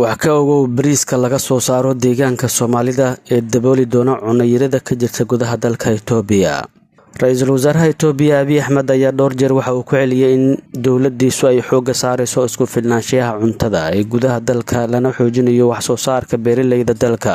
wax ka ogow bariiska laga soo saaro deegaanka Soomaalida ee dabooli doona cunayirada ka jirta gudaha dalka Itoobiya. Ra'iisul Wasaaraha Itoobiya Abiy Ahmed ayaa dhowr jeer waxa uu ku celiyay in dawladdiisu ay xoogga saarayso isku filnaanshiyaha cuntada ee gudaha dalka lana xoojinayo wax soo saarka beeralayda dalka,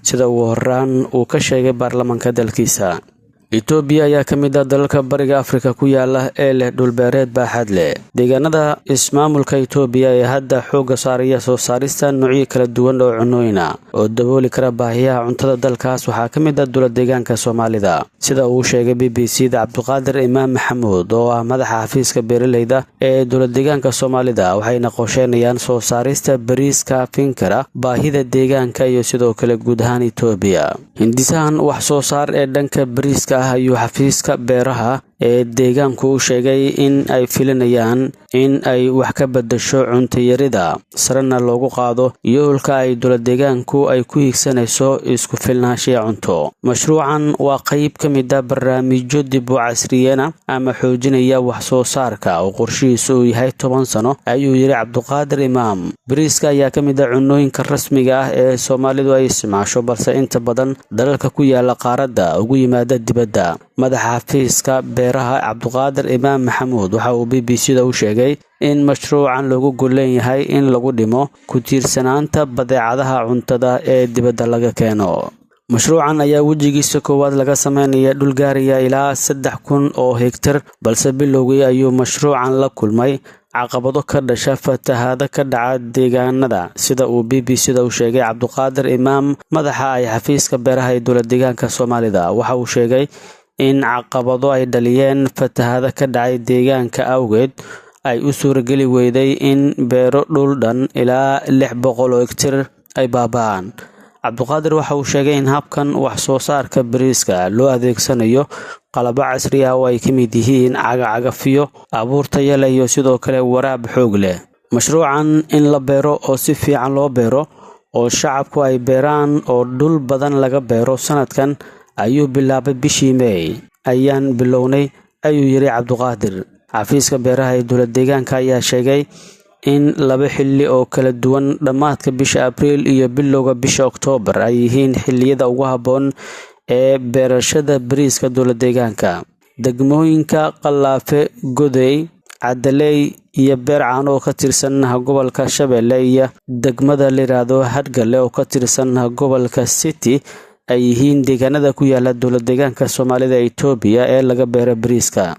sida uu horaan uu ka sheegay baarlamaanka dalkiisa. Itoobiya ayaa ka mid ah dalalka bariga Afrika ku yaala ee leh dhul beereed baaxad leh. Deegaanada ismaamulka Itoobiya ee hadda xoogga saaraya soo saarista noocyo kala duwan oo cunnooyin ah oo dabooli kara baahiyaha cuntada dalkaas waxaa ka mid ah dowlad deegaanka Soomaalida, sida uu sheegay BBC-da Cabdiqaadir Imaam Maxamuud oo ah madaxa xafiiska beeralayda ee dowlad deegaanka Soomaalida. Waxayna qorsheynayaan soo saarista bariiska finkara baahida deegaanka iyo sidoo kale guud ahaan Itoobiya. Hindisahan wax soo saar ee dhanka bariiska ayuu xafiiska beeraha ee deegaanku u sheegay in ay filanayaan in ay wax ka bedesho cunto yarida sarana loogu qaado yoolka ay dowlad deegaanku ay ku higsanayso isku filnaanshiya cunto. Mashruucan waa qayb ka mid ah barnaamijyo dib u casriyeena ama xoojinaya wax soo saarka oo qorshihiisu uu yahay 10 sano, ayuu yiri Cabdiqaadir Imaam. Bariiska ayaa ka mid ah cunnooyinka rasmiga ah ee Soomaalidu ay isticmaasho, balse inta badan dalalka ku yaala qaaradda ugu yimaada dibadda. Madaxa xafiiska beeraha Cabdiqaadir Imaam Maxamuud waxa uu BBC-da u sheegay in mashruucan loogu go'an yahay in lagu dhimo ku tiirsanaanta badeecadaha cuntada ee dibadda laga keeno. Mashruucan ayaa wajigiisa koowaad laga sameeyay dhul gaaraya ilaa 3,000 oo hektar, balse bilowgii ayuu mashruucan la kulmay caqabado ka dhasha fatahaada ka dhaca deegaanada, sida uu BBC-da u sheegay Cabdiqaadir Imaam. Madaxa ay xafiiska beeraha ee dowlad deegaanka Soomaalida waxa uu sheegay in caqabado ay dhaliyeen fatahaada ka dhacay deegaanka awgeed ay u suurageli weyday in beero dhul dhan ilaa 600 oo hektar ay baaba'aan. Cabdiqaadir waxa uu sheegay in habkan wax soo saarka bariiska loo adeegsanayo qalab casri ah oo ay ka mid yihiin cagaf-cagafyo, abuur tayo leh iyo sidoo kale waraab xoog leh. Mashruucan in la beero oo si fiican loo beero oo shacabku ay beeraan oo dhul badan laga beero sanadkan ayuu bilaabay bishii May ayaan bilownay, ayuu yiri Cabdiqaadir. Xafiiska beeraha ee dowlad deegaanka ayaa sheegay in 2 xilli oo kala duwan dhamaadka bisha Abriil iyo bilowga bisha Oktoobar ay yihiin xilliyada ugu habboon ee beerashada bariiska dowlad deegaanka. Degmooyinka Qalaafe, Goday, Cadaley iyo Beercaan oo ka tirsan gobolka Shabeelle iyo degmada Liraado Hadgale oo ka tirsan gobolka City ay yihiin deegaanada ku yaala dowlad deegaanka Soomaalida ee Itoobiya ee laga beero bariiska.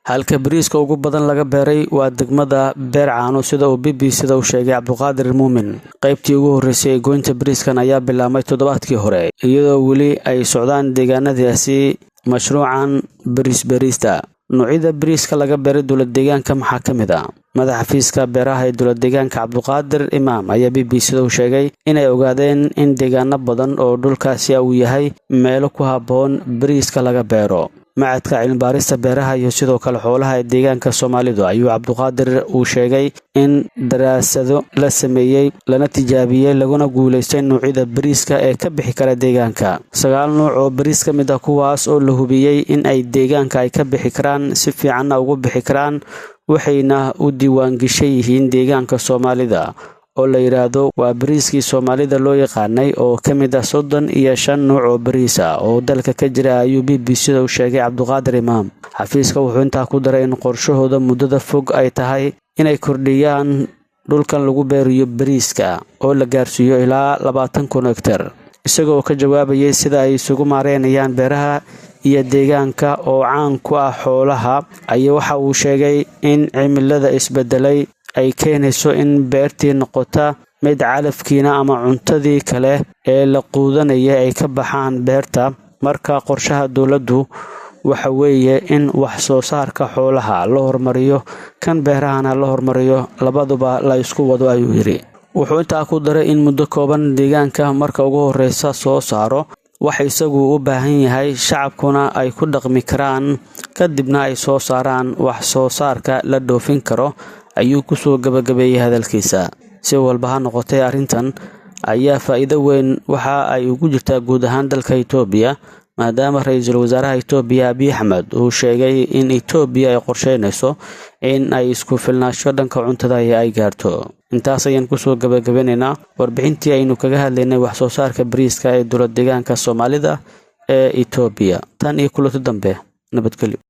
Halka bariiska ugu badan laga beeray waa degmada Beercaan, sida uu BBC-da u sheegay Cabdiqaadir Muumin. Qaybtii ugu horeysay ee goynta bariiskan ayaa bilaabmay toddobaadkii hore, iyadoo weli ay socdaan deegaanadaasi mashruucan bariista. Noocyada bariiska laga beeray dowlad deegaanka maxaa ka mid ah? Madaxa xafiiska beeraha ee dowlad deegaanka Cabdiqaadir Imaam ayaa BBC-da u sheegay inay ogaadeen in deegaano badan oo dhulkaasi uu yahay meelo ku habboon bariiska laga beero. Macadka cilmi-baarista beeraha iyo sidoo kale xoolaha ee deegaanka Soomaalidu ayuu Cabdiqaadir uu sheegay in daraasado la sameeyay lana tijaabiyay laguna guuleystay noocyada bariiska ee ka bixi kara deegaanka. 9 nooc oo bariis ka mid ah kuwaas oo la hubiyay in ay deegaanka ay ka bixi karaan si fiican ugu bixi karaan, waxayna u diiwaan gashan yihiin deegaanka Soomaalida oo la yiraahdo waa bariiskii Soomaalida loo yaqaanay oo ka mid ah 35 nooc oo bariis ah oo dalka ka jira, ayuu BBC-da u sheegay Cabdiqaadir Imaam. Xafiiska wuxuu intaa ku daray in qorshahooda muddada fog ay tahay inay kordhiyaan dhulkan lagu beeriyo bariiska oo la gaarsiiyo ilaa 20,000 hektar. Isagoo ka jawaabayay sida ay isugu maareynayaan beeraha iyo deegaanka oo caan ku ah xoolaha, ayaa waxa uu sheegay in cimilada isbedelay ay keenayso in beertii noqota mid calafkiina ama cuntadii kale ee la quudanaya ay ka baxaan beerta. Marka qorshaha dowladdu waxa weeye in wax soo saarka xoolaha la hormariyo kan beerahana la hormariyo, labaduba la isku wado, ayuu yiri. Wuxuu intaa ku daray in muddo kooban deegaanka marka ugu horeysa soo saaro wax isagu u baahan yahay, shacabkuna ay ku dhaqmi karaan, kadibna ay soo saaraan wax soo saarka la dhoofin karo, ayuu ku soo gabagabeeyay hadalkiisa. Si walba ha noqotee, arrintan ayaa faa'iido weyn waxa ay ugu jirtaa guud ahaan dalka Itoobiya, maadaama ra'iisul wasaaraha Itoobiya Abiy Ahmed uu sheegay in Itoobiya ay qorsheynayso in ay isku filnaansho dhanka cuntada ay gaarto. intaas ayaan kusoo gabagabeynaa warbixintii aynu kaga hadlaynay wax soo saarka bariiska ee dowlad deegaanka Soomaalida ee Itoobiya. tan iyo kulanti dambe nabadgelyo.